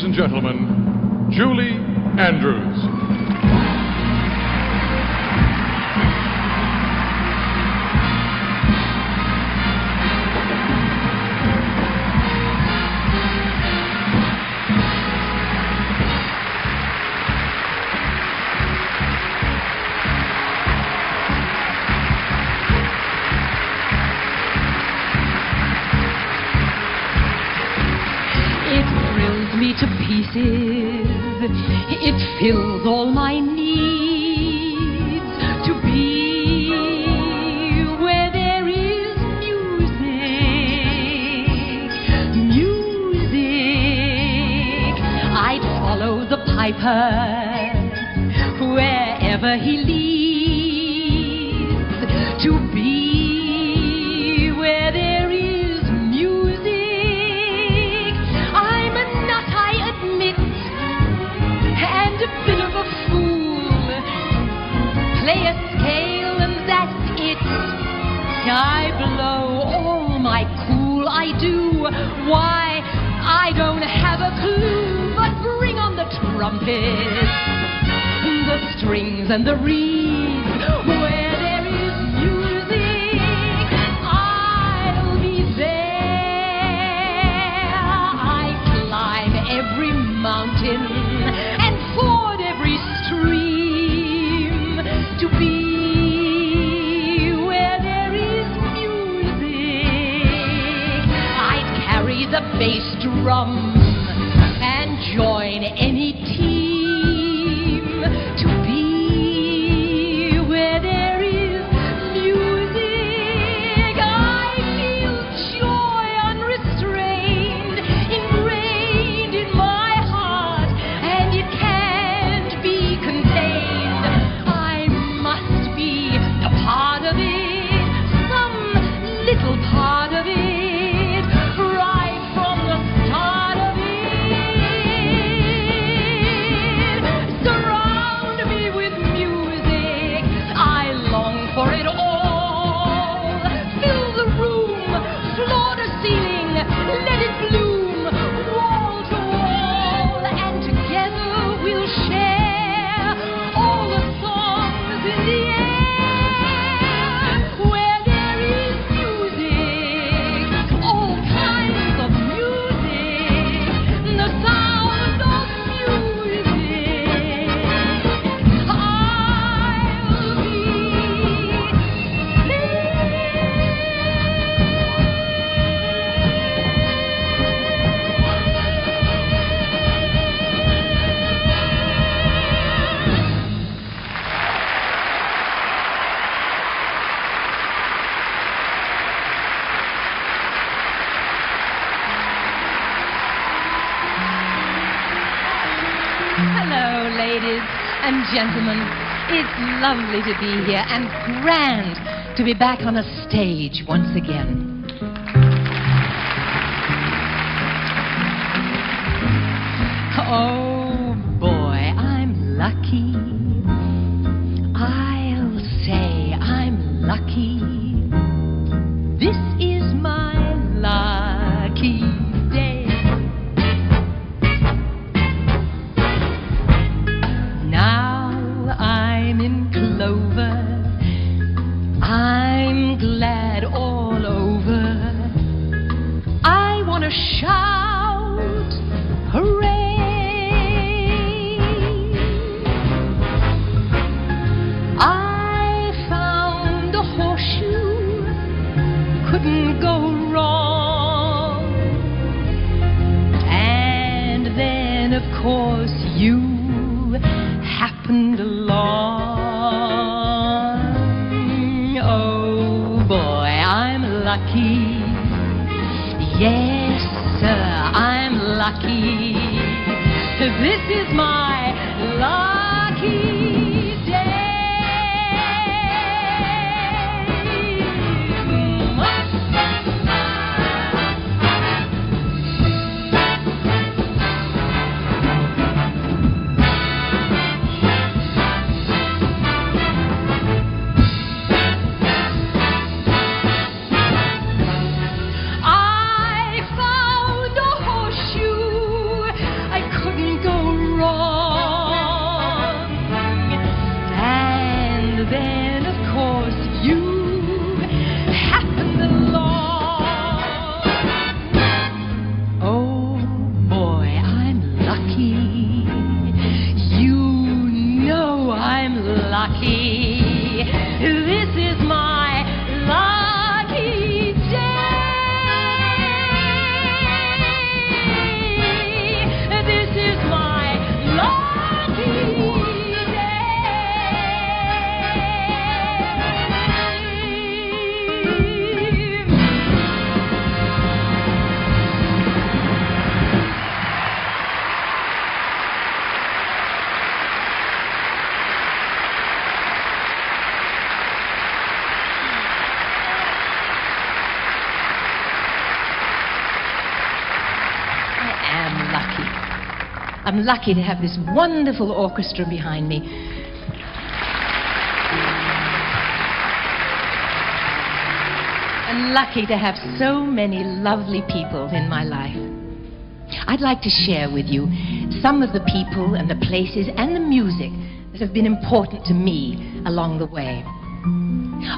and gentlemen, Julie Andrews. To pieces, it fills all my needs to be where there is music. I'd follow the piper wherever he leads to be where there is bit of a fool, play a scale and that's it. I blow all my cool, I do. Why, I don't have a clue, but bring on the trumpet, the strings and the reeds. Where there is music, I'll be there. I climb every mountain and ford every stream to be where there is music. I'd carry the bass drum and join any team to be where there is music. I feel joy unrestrained, ingrained in my heart, and it can't be contained. I must be a part of it, some little part of it, right from the start of it. Surround me with music, I long for it all. Fill the room, floor to ceiling, let it bloom, wall to wall, and together we'll share all the songs in the air. Where there is music, all kinds of music, the sound of music, I'll be Hello, ladies and gentlemen. It's lovely to be here and grand to be back on a stage once again. Oh boy, I'm lucky. I'll say I'm lucky. This is my lucky day. Now I'm in clover, I'm glad all over. I want to shout, hooray! I found a horseshoe, couldn't go wrong. And then, of course, you happened along. Oh boy, I'm lucky. Yes, sir, I'm lucky. This is my lucky day. I found a horseshoe I I'm lucky to have this wonderful orchestra behind me. I'm lucky to have so many lovely people in my life. I'd like to share with you some of the people and the places and the music that have been important to me along the way.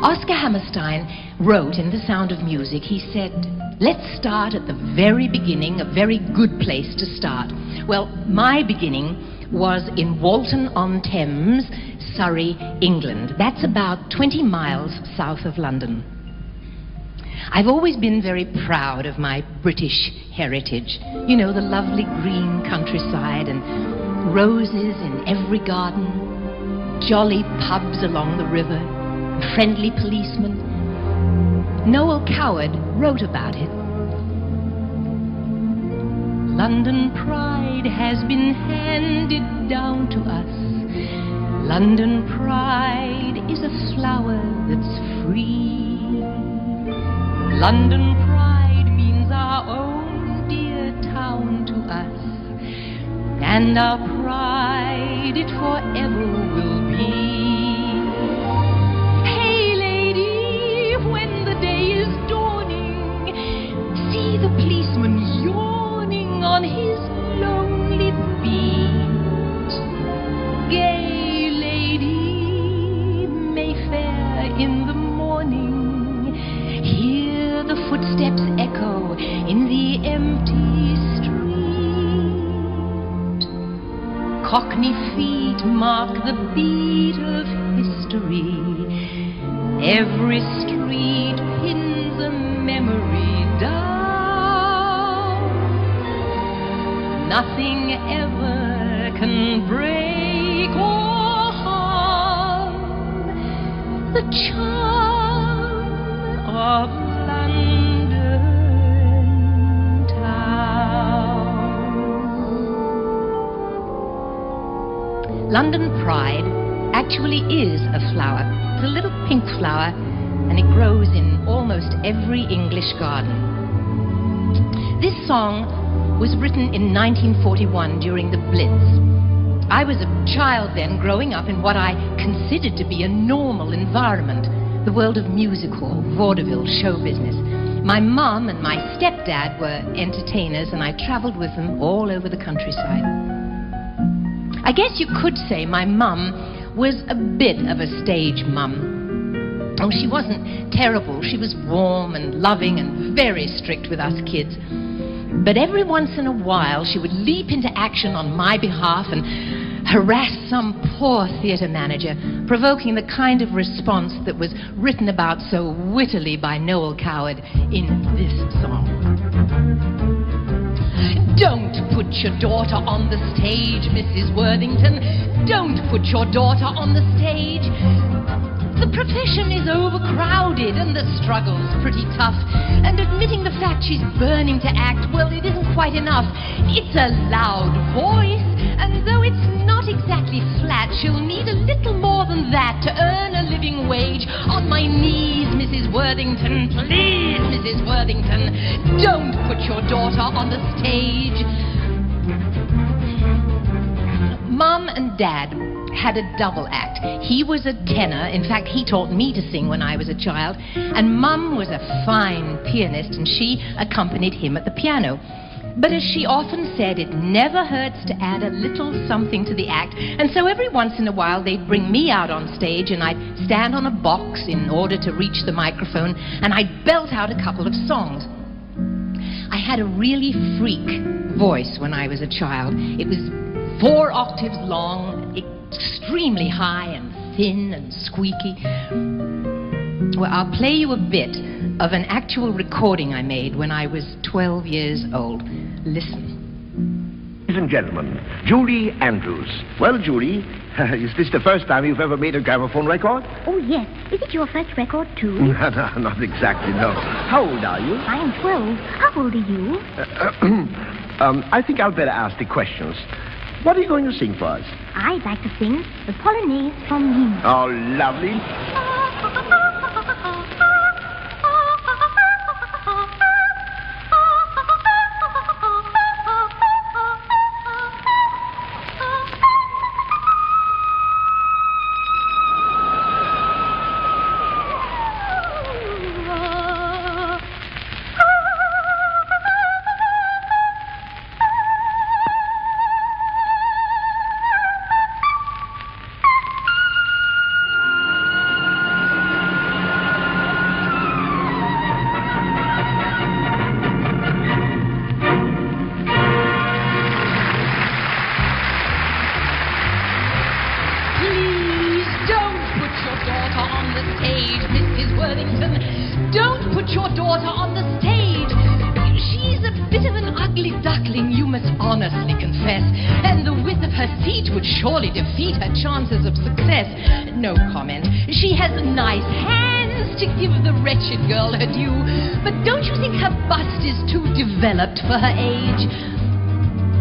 Oscar Hammerstein wrote in The Sound of Music, he said, "Let's start at the very beginning, a very good place to start." Well, my beginning was in Wiltern-on-Thames, Surrey, England. That's about 20 miles south of London. I've always been very proud of my British heritage. You know, the lovely green countryside and roses in every garden, jolly pubs along the river, friendly policemen. Noel Coward wrote about it. London pride has been handed down to us. London pride is a flower that's free. London pride means our own dear town to us, and our pride it forever will be. Hey lady, when the day is dawning, see the policeman yawning on his lonely beat. Gay lady, Mayfair in the morning, hear the footsteps echo in the empty street. Cockney feet mark the beat of history. Every street pins a memory down. Nothing ever can break or harm the charm of London town. London pride actually is a flower. It's a little pink flower, and it grows in almost every English garden. This song was written in 1941 during the Blitz. I was a child then, growing up in what I considered to be a normal environment, the world of music hall, vaudeville, show business. My mum and my stepdad were entertainers, and I traveled with them all over the countryside. I guess you could say my mum was a bit of a stage mum. Oh, she wasn't terrible. She was warm and loving and very strict with us kids. But every once in a while, she would leap into action on my behalf and harass some poor theater manager, provoking the kind of response that was written about so wittily by Noel Coward in this song. Don't put your daughter on the stage, Mrs. Worthington. Don't put your daughter on the stage. The profession is overcrowded and the struggle's pretty tough. And admitting the fact she's burning to act, well, it isn't quite enough. It's a loud voice, and though it's not exactly flat, she'll need a little more than that to earn a living wage. On my knees, Mrs. Worthington, please, Mrs. Worthington, don't put your daughter on the stage. Mum and Dad had a double act. He was a tenor. In fact, he taught me to sing when I was a child. And Mum was a fine pianist, and she accompanied him at the piano. But as she often said, it never hurts to add a little something to the act. And so every once in a while, they'd bring me out on stage, and I'd stand on a box in order to reach the microphone, and I'd belt out a couple of songs. I had a really freak voice when I was a child. It was 4 octaves long, extremely high and thin and squeaky. Well, I'll play you a bit of an actual recording I made when I was 12 years old. Listen. Ladies and gentlemen, Julie Andrews. Well, Julie, is this the first time you've ever made a gramophone record? Oh, yes. Is it your first record, too? Not exactly, no. How old are you? I am 12. How old are you? I think I'll better ask the questions. What are you going to sing for us? I'd like to sing the Polonaise from Nîmes. Oh, lovely. put your daughter on the stage. She's a bit of an ugly duckling, you must honestly confess, and the width of her seat would surely defeat her chances of success. No comment. She has nice hands to give the wretched girl her due, but don't you think her bust is too developed for her age?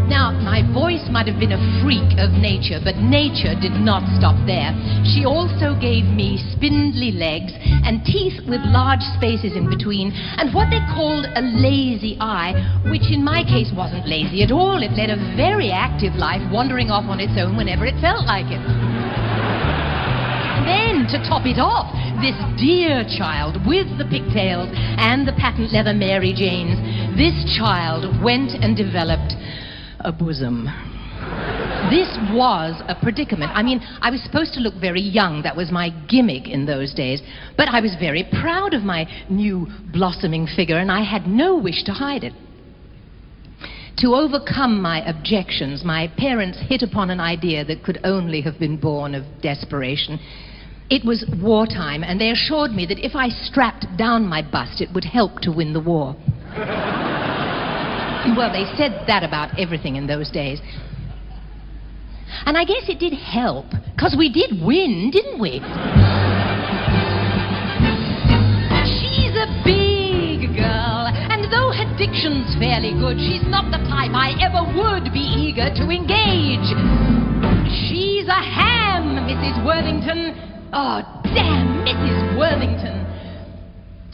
Now, my voice might have been a freak of nature, but nature did not stop there. She also gave me spindly legs and teeth with large spaces in between, and what they called a lazy eye, which in my case wasn't lazy at all. It led a very active life, wandering off on its own whenever it felt like it. Then, to top it off, this dear child with the pigtails and the patent leather Mary Janes, this child went and developed a bosom. This was a predicament. I mean, I was supposed to look very young. That was my gimmick in those days. But I was very proud of my new blossoming figure, and I had no wish to hide it. To overcome my objections, my parents hit upon an idea that could only have been born of desperation. It was wartime, and they assured me that if I strapped down my bust, it would help to win the war. Well, they said that about everything in those days. And I guess it did help, because we did win, didn't we? She's a big girl, and though her diction's fairly good, she's not the type I ever would be eager to engage. She's a ham, Mrs. Worthington. Oh, damn, Mrs. Worthington.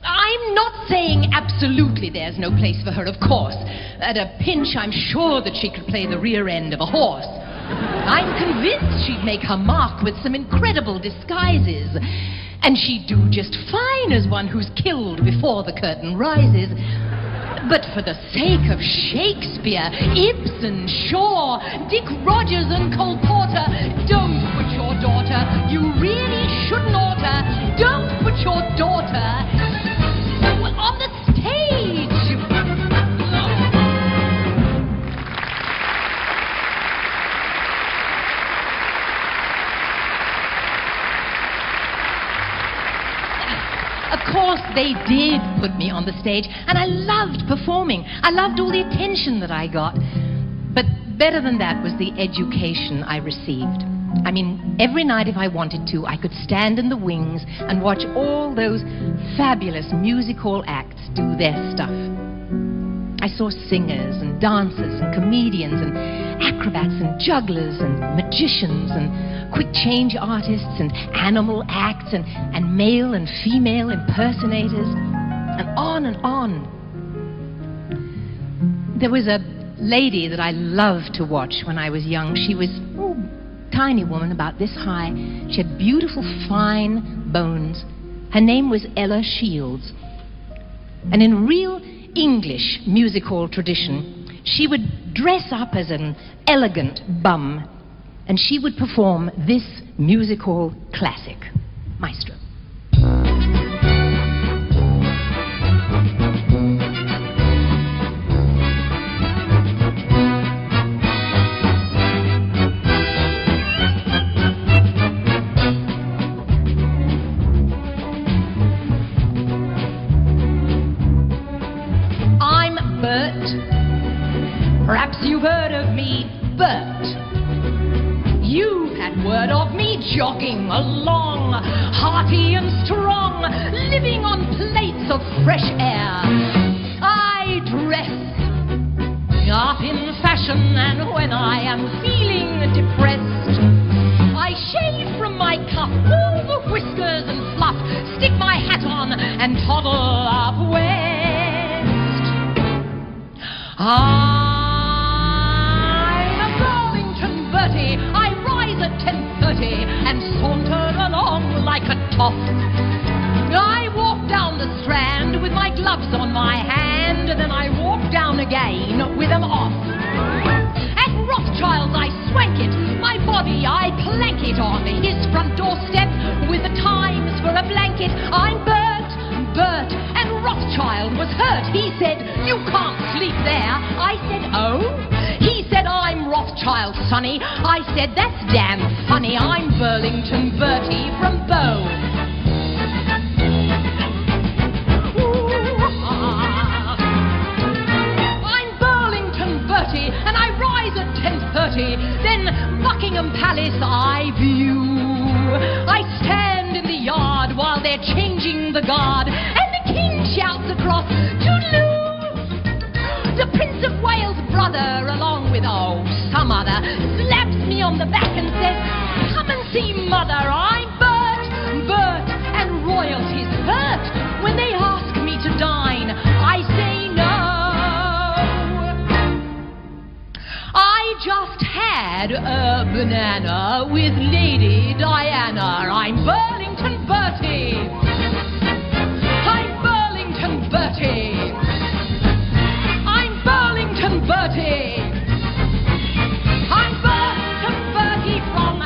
I'm not saying absolutely there's no place for her, of course. At a pinch, I'm sure that she could play the rear end of a horse. I'm convinced she'd make her mark with some incredible disguises. And she'd do just fine as one who's killed before the curtain rises. But for the sake of Shakespeare, Ibsen, Shaw, Dick Rogers and Cole Porter, don't put your daughter, you really shouldn't oughter, don't put your daughter on the stage. Of course, they did put me on the stage, and I loved performing. I loved all the attention that I got. But better than that was the education I received. I mean, every night if I wanted to, I could stand in the wings and watch all those fabulous music hall acts do their stuff. I saw singers and dancers and comedians and acrobats and jugglers and magicians and quick change artists and animal acts and male and female impersonators and on and on. There was a lady that I loved to watch when I was young. She was a tiny woman about this high. She had beautiful fine bones. Her name was Ella Shields. And in real English music hall tradition, she would dress up as an elegant bum, and she would perform this music hall classic, Maestro. Perhaps you've heard of me, Bert. You've had word of me jogging along, hearty and strong, living on plates of fresh air. I dress up in fashion, and when I am feeling depressed, I shave from my cuff all the whiskers and fluff, stick my hat on, and toddle up west. I'm a Burlington Burtie. I rise at 10:30 and saunter along like a top. I walk down the Strand with my gloves on my hand, then I walk down again with them off. At Rothschild's I swank it, my body I plank it on his front doorstep with the Times for a blanket. I'm Bert, and Rothschild was hurt. He said, "You can't sleep there." I said, "Oh?" He said, "I'm Rothschild, sonny." I said, "That's damn funny. I'm Burlington Burtie from Bow." Ooh, Buckingham Palace I view. I stand in the yard while they're changing the guard, and the king shouts across, "Toodaloo!" The Prince of Wales' brother, along with, some other, slaps me on the back and says, "Come and see mother, I'm Bert, and royalty's hurt when they ask me to dine. I say no. I just had a banana with Lady Diana. I'm Burlington Burtie. I'm Burlington Burtie. I'm Burlington Burtie. I'm Burlington Burtie from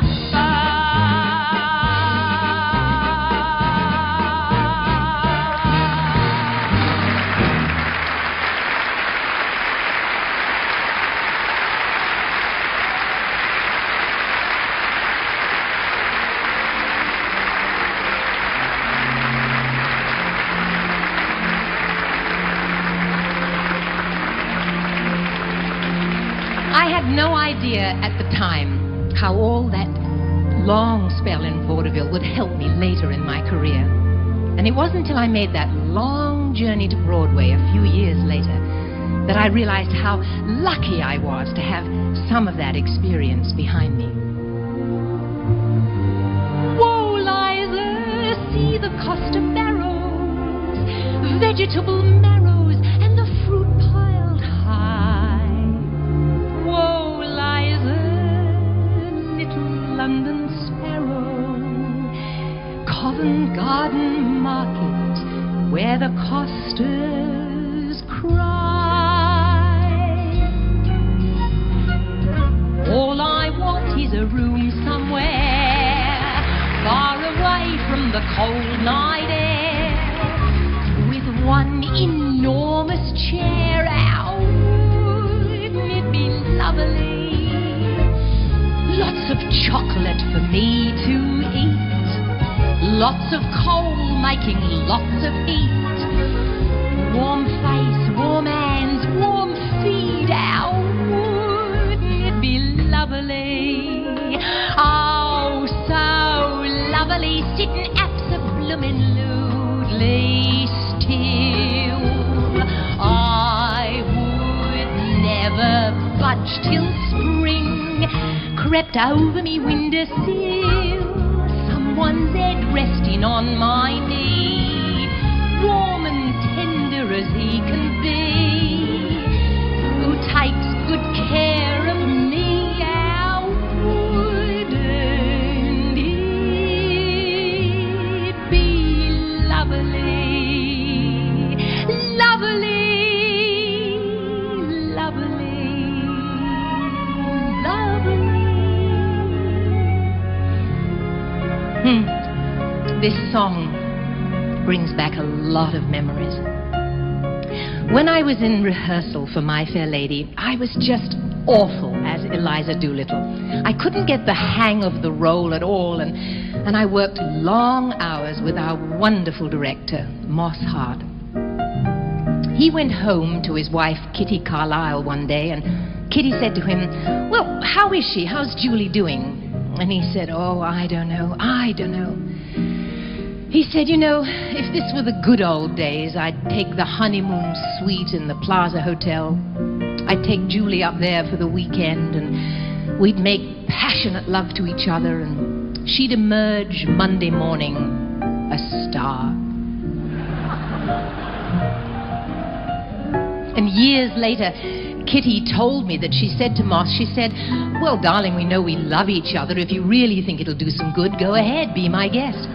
I had no idea at the time how all that long spell in vaudeville would help me later in my career. And it wasn't until I made that long journey to Broadway a few years later that I realized how lucky I was to have some of that experience behind me. Whoa, Eliza, see the Costa barrows, vegetable marrows, and the fruit piled high. Whoa, Eliza, little London sparrow, Covent Garden Market, where the costers cry. All I want is a room somewhere, far away from the cold night air, with one enormous chair out. Wouldn't it be lovely? Lots of chocolate for me to eat, lots of coal making lots of heat, warm face, warm hands, warm feet out. Wouldn't it be lovely? Oh, so lovely, sitting abso-bloomin' still. I would never budge till spring crept over me windowsill, someone's head resting on my knee, warm and tender as he can be, who takes good care of me. How wouldn't it be lovely, lovely, lovely, lovely? This song brings back a lot of memories. When I was in rehearsal for My Fair Lady, I was just awful as Eliza Doolittle. I couldn't get the hang of the role at all, and I worked long hours with our wonderful director, Moss Hart. He went home to his wife, Kitty Carlisle, one day, and Kitty said to him, "Well, how is she? How's Julie doing?" And he said, "Oh, I don't know. He said, if this were the good old days, I'd take the honeymoon suite in the Plaza Hotel. I'd take Julie up there for the weekend, and we'd make passionate love to each other, and she'd emerge Monday morning a star." And years later, Kitty told me that she said to Moss, she said, "Well, darling, we know we love each other. If you really think it'll do some good, go ahead, be my guest."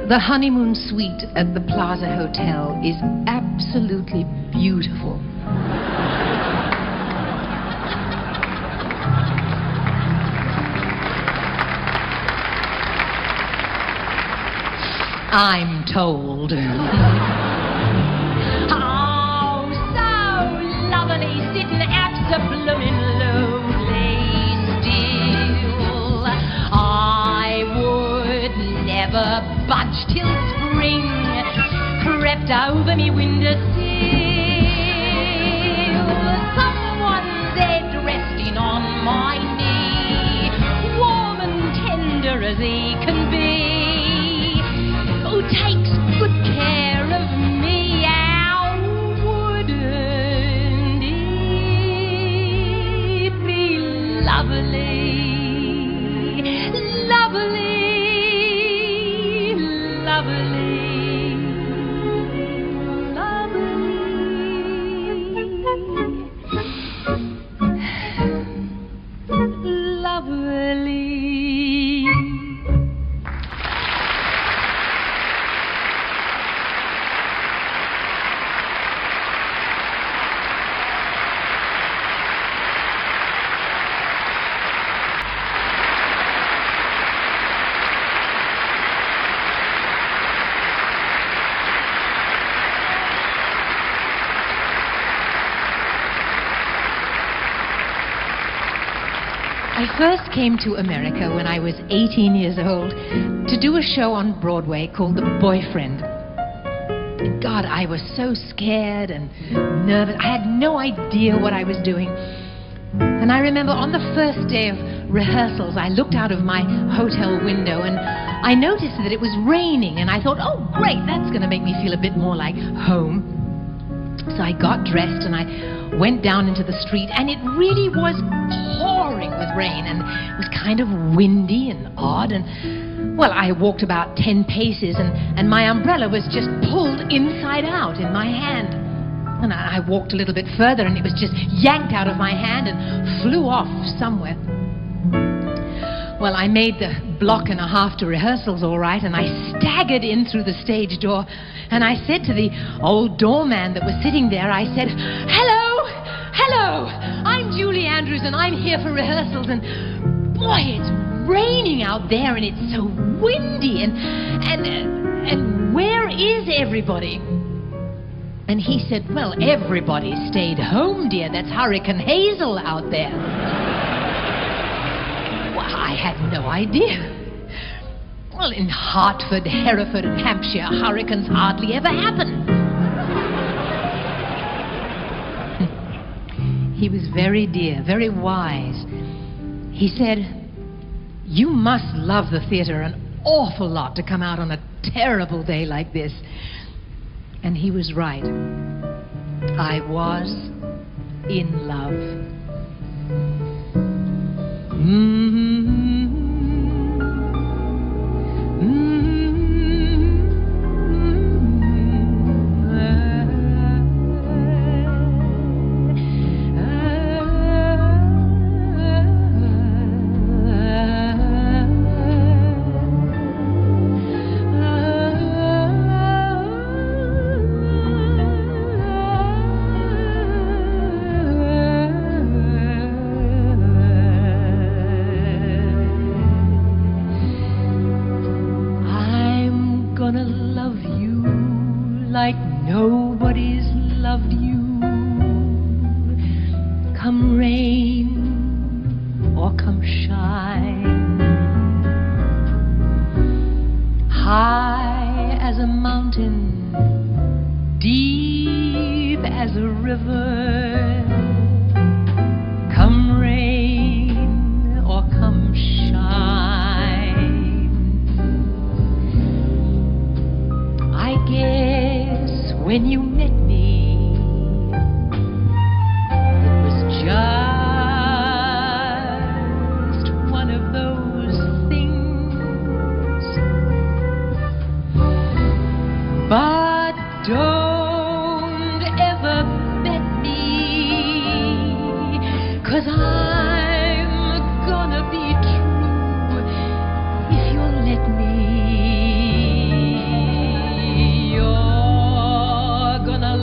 The honeymoon suite at the Plaza Hotel is absolutely beautiful. I'm told. Oh, so lovely, sitting abso-bloomin' still. I would never budge till spring crept over me windowsill. lovely, lovely, lovely. I first came to America when I was 18 years old to do a show on Broadway called The Boyfriend. God, I was so scared and nervous. I had no idea what I was doing. And I remember on the first day of rehearsals, I looked out of my hotel window and I noticed that it was raining. And I thought, oh, great, that's going to make me feel a bit more like home. So I got dressed and I went down into the street, and it really was pouring with rain, and it was kind of windy and odd, and, well, I walked about 10 paces, and my umbrella was just pulled inside out in my hand. And I walked a little bit further, and it was just yanked out of my hand and flew off somewhere. Well, I made the block and a half to rehearsals all right, and I staggered in through the stage door, and I said to the old doorman that was sitting there, I said, Hello, I'm Julie Andrews, and I'm here for rehearsals, and boy, it's raining out there, and it's so windy, and where is everybody? And he said, well, everybody stayed home, dear. That's Hurricane Hazel out there. Well, I had no idea. Well, in Hartford, Hereford, and Hampshire, hurricanes hardly ever happen. He was very dear, very wise. He said, you must love the theater an awful lot to come out on a terrible day like this. And he was right. I was in love. Like nobody's loved you. Come rain or come shine, high as a mountain, deep as a river. Come rain or come shine. I guess when you met me, it was just one of those things. But don't ever bet me, 'cause I'm gonna be true if you'll let me. You're gonna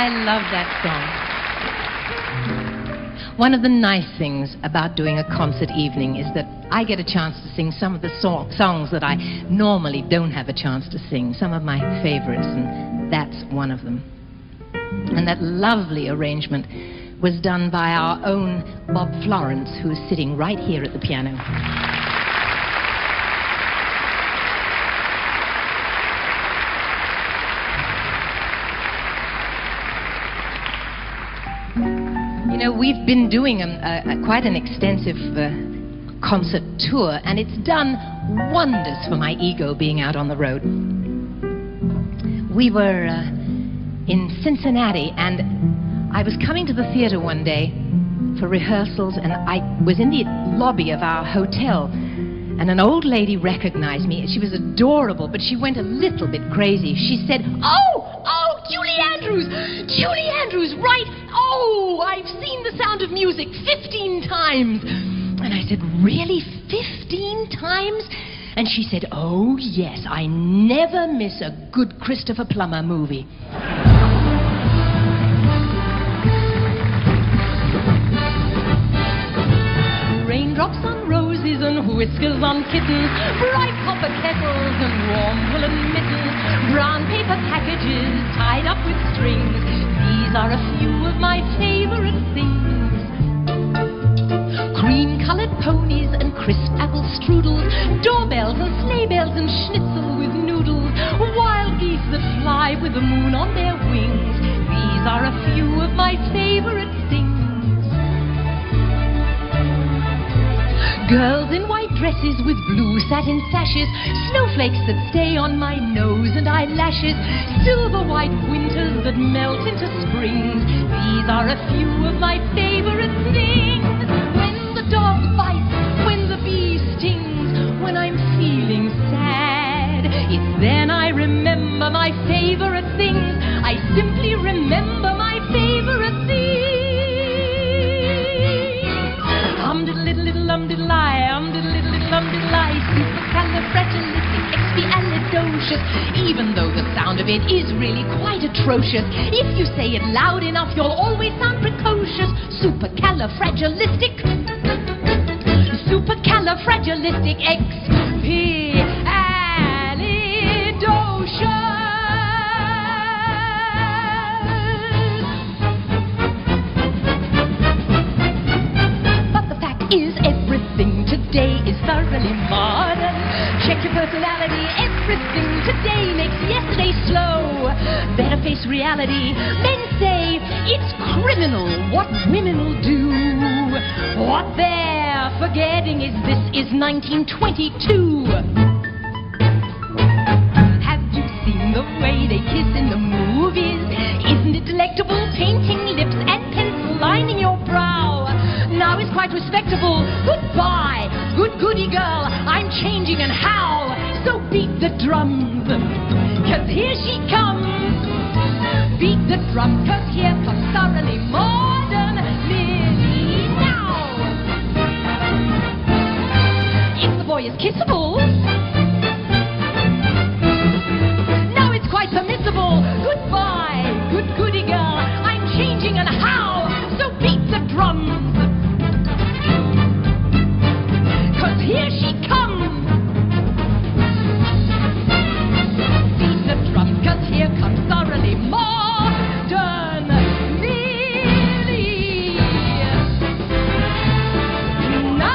I love that song. One of the nice things about doing a concert evening is that I get a chance to sing some of the songs that I normally don't have a chance to sing, some of my favorites, and that's one of them. And that lovely arrangement was done by our own Bob Florence, who's sitting right here at the piano. You know, we've been doing quite an extensive concert tour, and it's done wonders for my ego being out on the road. We were in Cincinnati, and I was coming to the theater one day for rehearsals, and I was in the lobby of our hotel, and an old lady recognized me. She was adorable, but she went a little bit crazy. She said, Oh, Julie Andrews! Julie Andrews, right? Oh, I've seen The Sound of Music 15 times. And I said, really, 15 times? And she said, oh, yes, I never miss a good Christopher Plummer movie. Raindrops on roses and whiskers on kittens, bright copper kettles and warm woolen mittens, brown paper packages tied up with strings. These are a few of my favorite things. Cream-colored ponies and crisp apple strudels, doorbells and sleigh bells and schnitzel with noodles, wild geese that fly with the moon on their wings. These are a few of my favorite things. Girls in white dresses with blue satin sashes, snowflakes that stay on my nose and eyelashes, silver white winters that melt into springs. These are a few of my favorite things. When the dog bites, when the bee stings, when I'm feeling sad, it's then I remember my favorite things. I simply remember my favorite things. Diddle-I, diddle-I, supercalifragilisticexpialidocious. Even though the sound of it is really quite atrocious, if you say it loud enough, you'll always sound precocious. Supercalifragilistic, supercalifragilisticexpialidocious. Today is thoroughly modern. Check your personality. Everything today makes yesterday slow. Better face reality. Men say it's criminal what women will do. What they're forgetting is this is 1922. Have you seen the way they kiss in the movies? Isn't it delectable? Painting lips and pencil lining your brow. Now it's quite respectable. Goodbye, goody girl, I'm changing and how? So beat the drums, 'cause here she comes. Beat the drums, 'cause here comes thoroughly modern Lili now. If the boy is kissable, now it's quite permissible. Goodbye, goody girl, I'm changing and how? So beat the drums. Here she comes. Beat the drum, 'cause here comes thoroughly modern Lili. Now.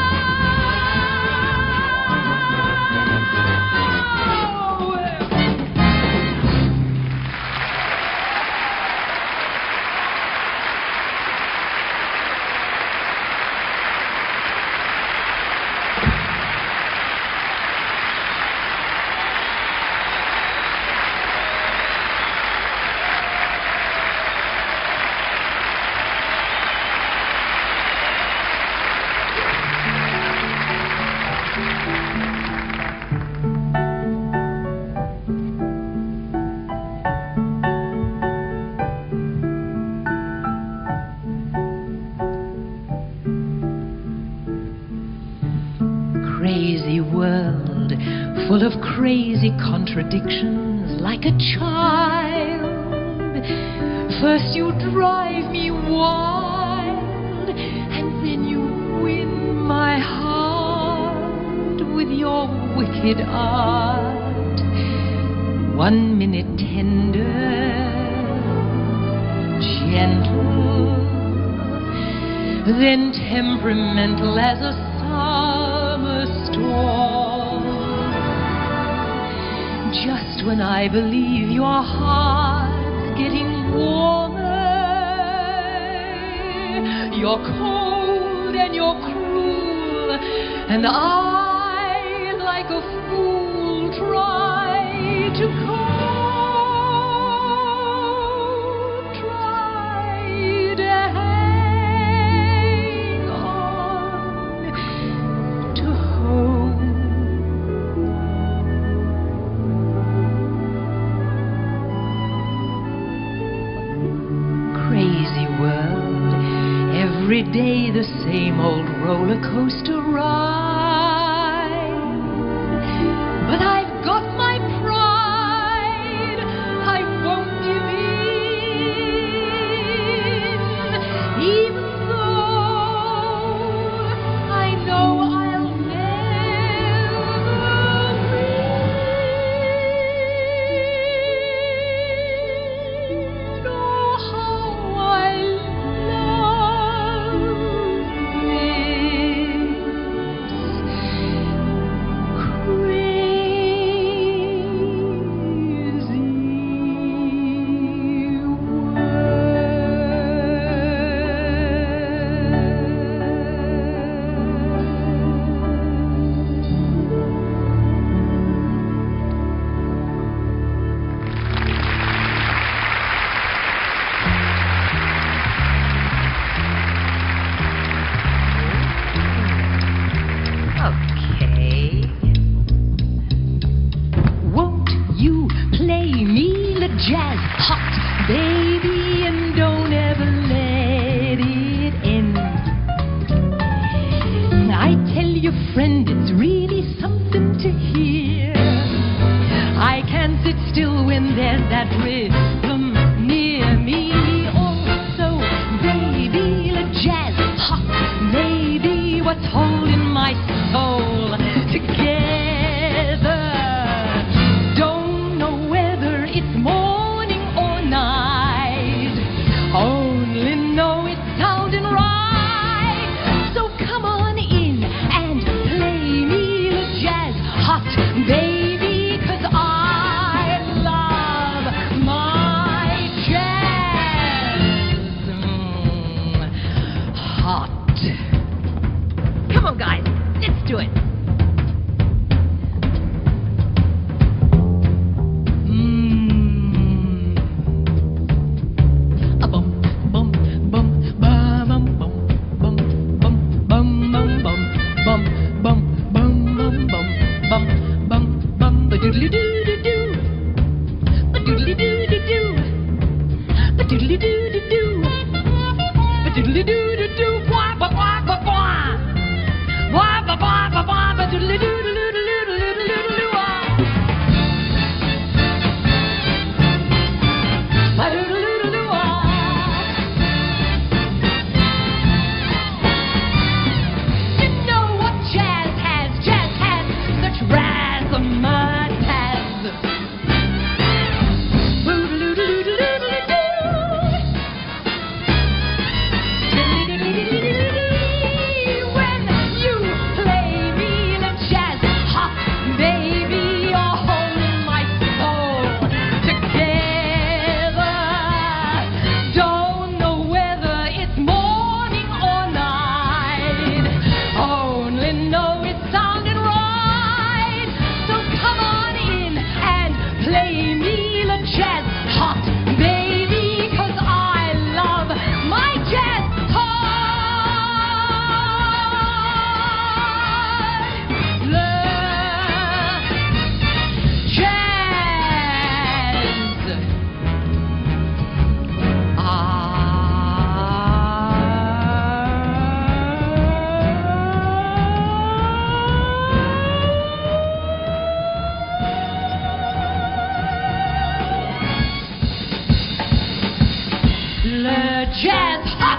Crazy world, full of crazy contradictions, like a child First you drive me wild, and then you win my heart with your wicked art. 1 minute tender, gentle, then temperamental as a summer storm. Just when I believe your heart's getting warmer, you're cold and you're cruel, and I, like a fool, try to cope, try to hang on to hope. Crazy world, every day the same old roller coaster ride. But I've got my pride, I won't give in, even though I know I'll never win. Oh, how I love Okay. Won't you play me the jazz hot, baby, and don't ever let it end? I tell your friend it's really something to hear. I can't sit still when there's that rhythm near me. Also, baby, the jazz hot, maybe what's holding my soul together. Don't know whether it's morning or night, only know it's sounding right. So come on in and play me the jazz hot, baby, 'cause I love my jazz hot. Come on, guys, let's do it. jazz hut.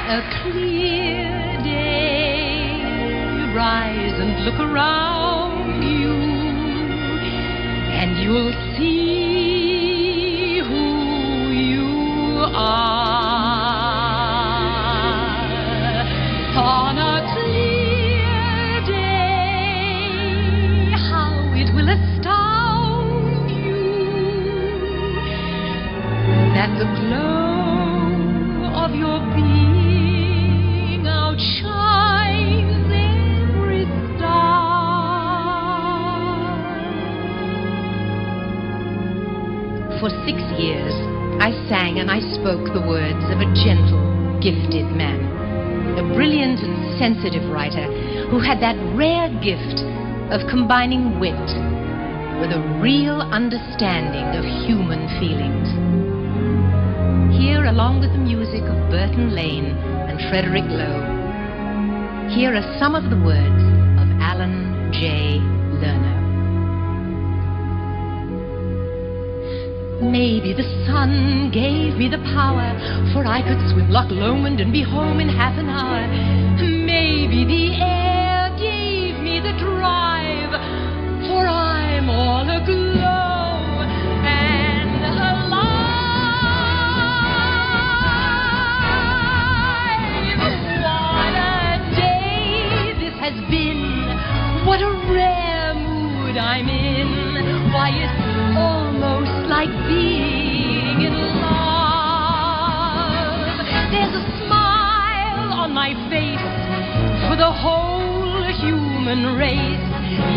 A clear day, rise and look around you, and you'll see who you are. On a clear day, how it will astound you that the glow of your being outshines every star. For 6 years, I sang and I spoke the words of a gentle, gifted man, a brilliant and sensitive writer who had that rare gift of combining wit with a real understanding of human feelings. Here, along with the music of Burton Lane and Frederick Lowe, here are some of the words of Alan J. Lerner. Maybe the sun gave me the power, for I could swim Loch Lomond and be home in half an hour. Maybe the air gave me the drive, for I'm all aglow and alive. What a day this has been, what a rare mood I'm in. Why, it's almost like being in love. There's a smile on my face for the whole human race.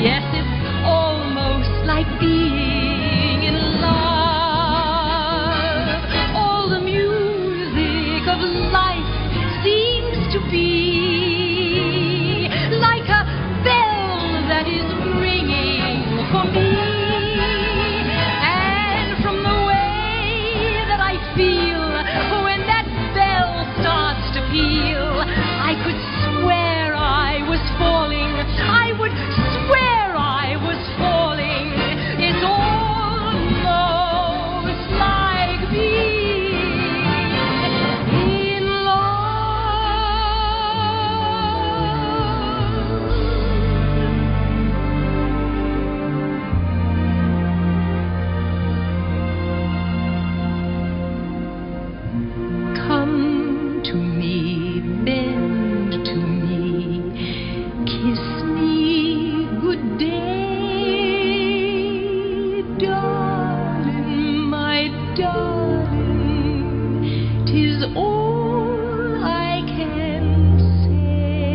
Yes, it's almost like being in love. All the music of life seems to be like a bell that is ringing for me. I could swear I was falling. I would swear I was falling. It's almost like being in love. Come to me, bend to me, kiss me good day, darling, my darling, 'tis all I can say.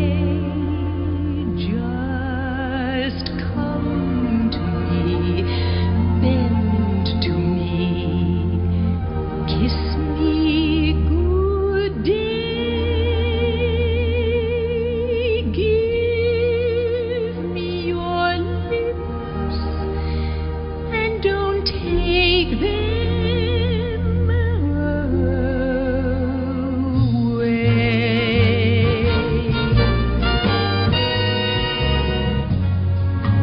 Just come to me, bend to me, kiss me good day.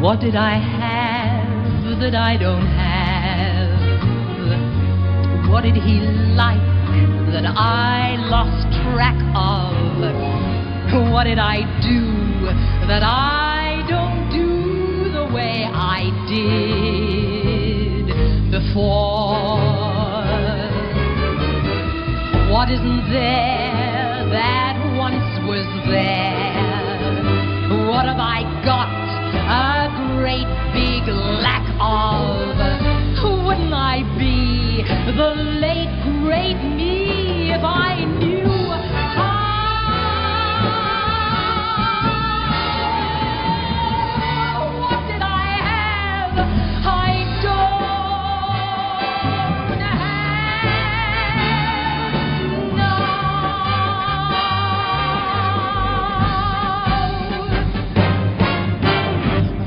What did I have that I don't have? What did he like that I lost track of? What did I do that I don't do the way I did before? What isn't there that once was there? What have I got a great big lack of? Wouldn't I be the late great me, if I knew what did I have? I don't have now.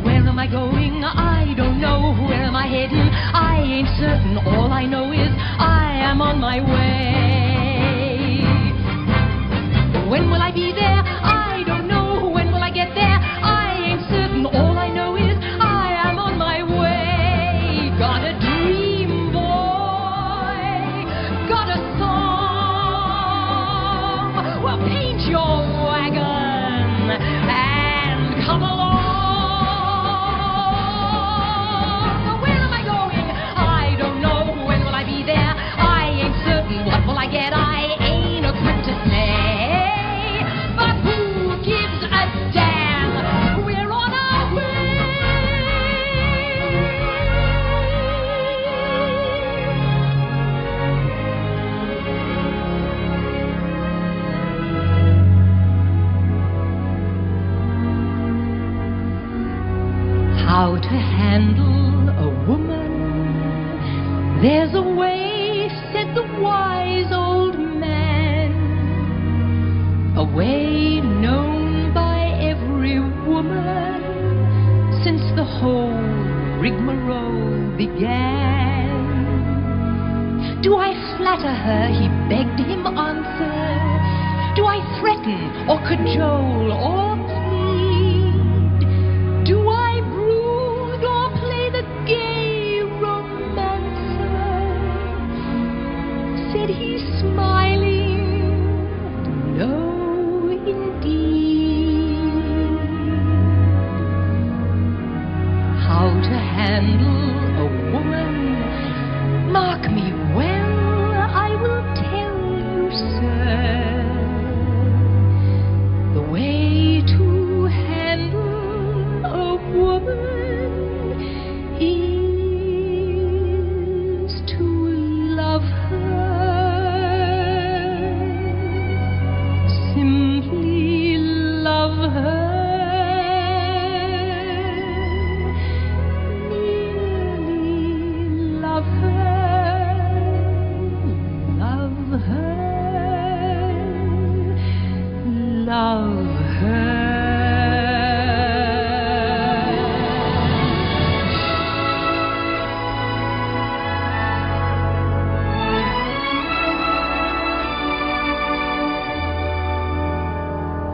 Where am I going? I don't know. Where am I heading? I ain't certain. All I know is I am on my way. When will I be there? I don't know. When will I get there? I ain't certain. All I know is I am on my way. Got a dream, boy. Got a song. Well, paint your wagon and come along. Where am I going? I don't know. When will I be there? I ain't certain. What will I get? I ain't equipped to say. But who gives a damn? We're on our way. How to handle a woman? There's a way, said the wise old man. A way known by every woman since the whole rigmarole began. Do I flatter her? He begged him answer. Do I threaten or cajole or plead? Do I brood or play the gay romancer? Said he smiling, no indeed. How to handle a woman? Mark me well, I will tell you, sir. The way to handle a woman is to love her. Simply love her. Merely love her. Love her. Love her.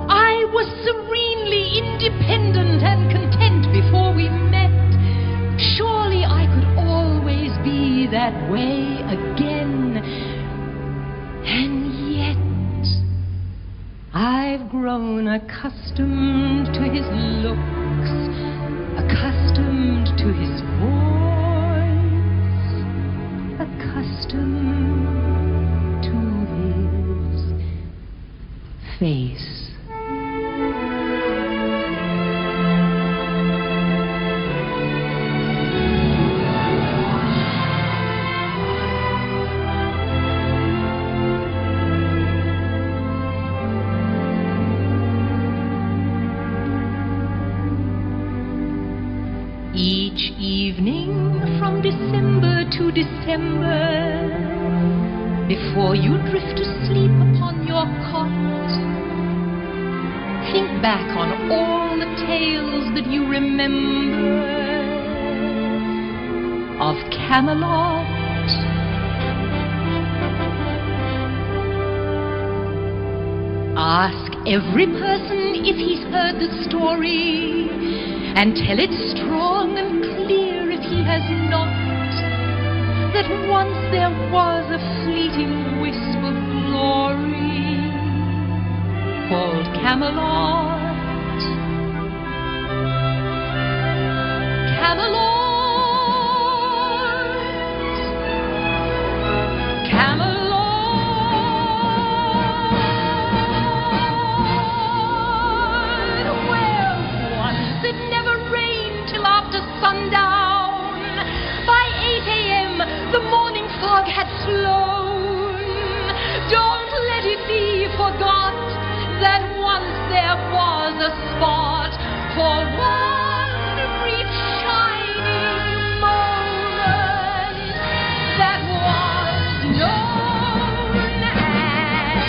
I was serenely independent and content before we met. Surely I could always be that way again. And yet I've grown accustomed to his looks, accustomed to his voice, accustomed to his face. Each evening from December to December, before you drift asleep upon your cot, think back on all the tales that you remember of Camelot. Ask every person if he's heard the story, and tell it strong and clear if he has not, that once there was a fleeting wisp of glory called Camelot. Camelot, Camelot, where once it never rained till after sundown. By 8 a.m. the morning fog had the spot for one brief shining moment that was known as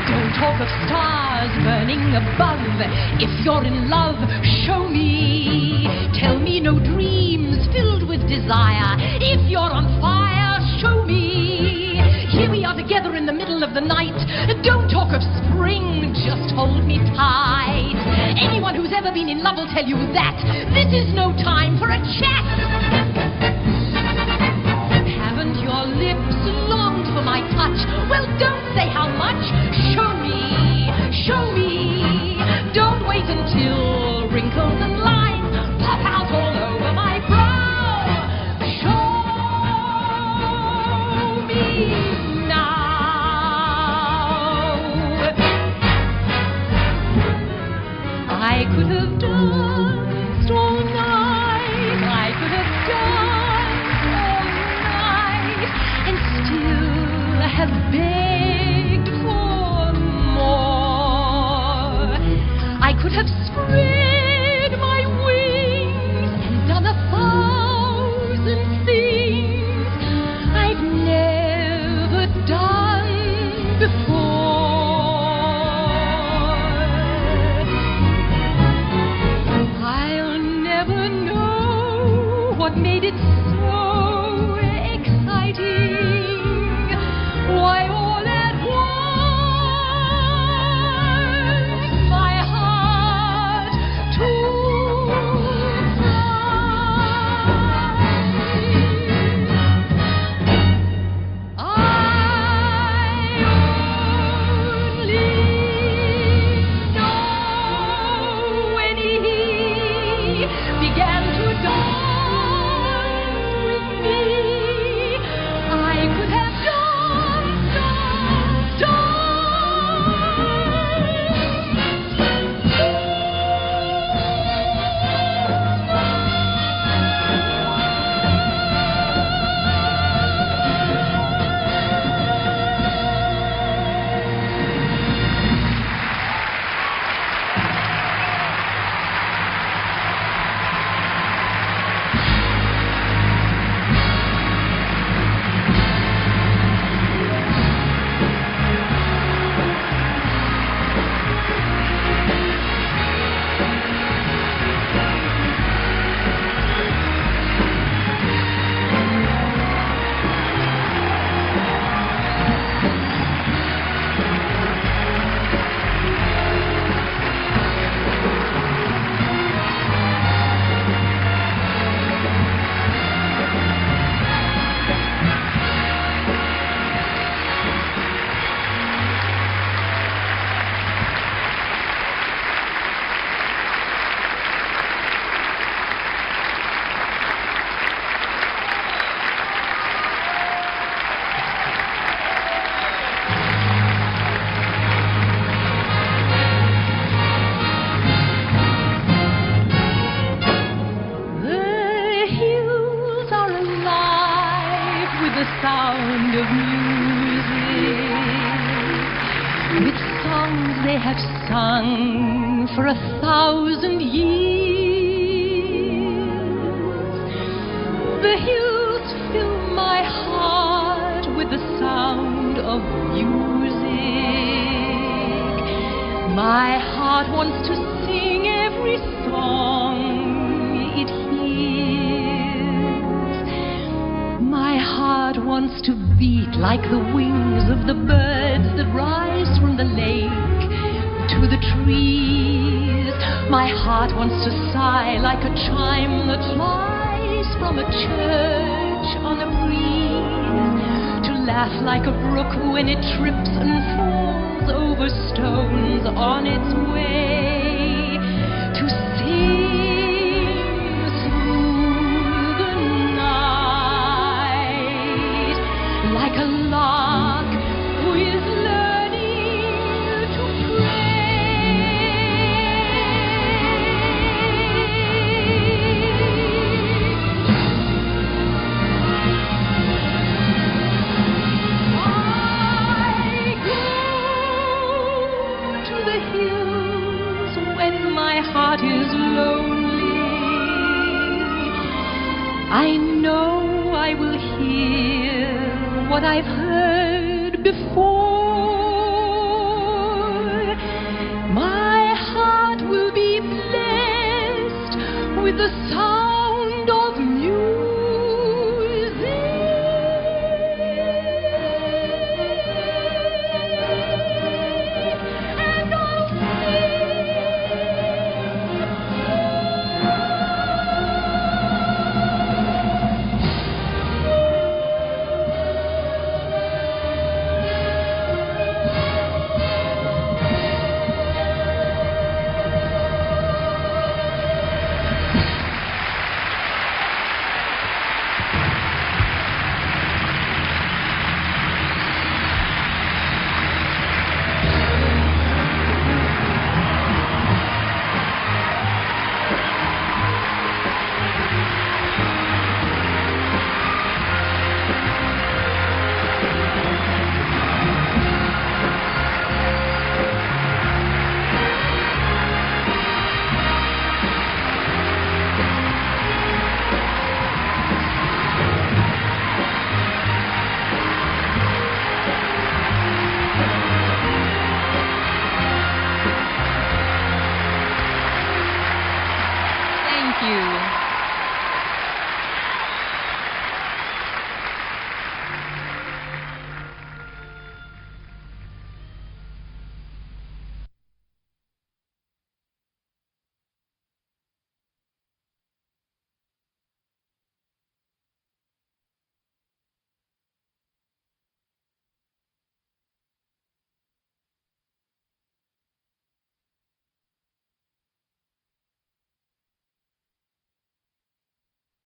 Don't talk of stars burning above. If you're in love, show me. Tell me no dreams filled with desire. If you're on fire, show me. Here we are together in the middle of the night. Don't talk of spring, just hold me tight. Anyone who's ever been in love will tell you that this is no time for a chat. Haven't your lips longed for my touch? Well, don't say how much. Show me, show me. Don't wait until wrinkles and lines pop out all over my brow. Show me now. I could have danced all night. I could have danced all night and still have begged for more. I could have spread my wings and done 1,000 things I've never done before. I'll never know what made it so exciting. Why all at once my heart took flight. I only know when he began to dance with me, I could have sound of music, with songs they have sung for 1,000 years. The hills fill my heart with the sound of music. My heart wants to sing every song it hears. My heart wants to beat like the wings of the birds that rise from the lake to the trees. My heart wants to sigh like a chime that flies from a church on a breeze, to laugh like a brook when it trips and falls over stones on its way, to sing through the night like a lark who is learning to pray. what I've heard before. My heart will be blessed with the sound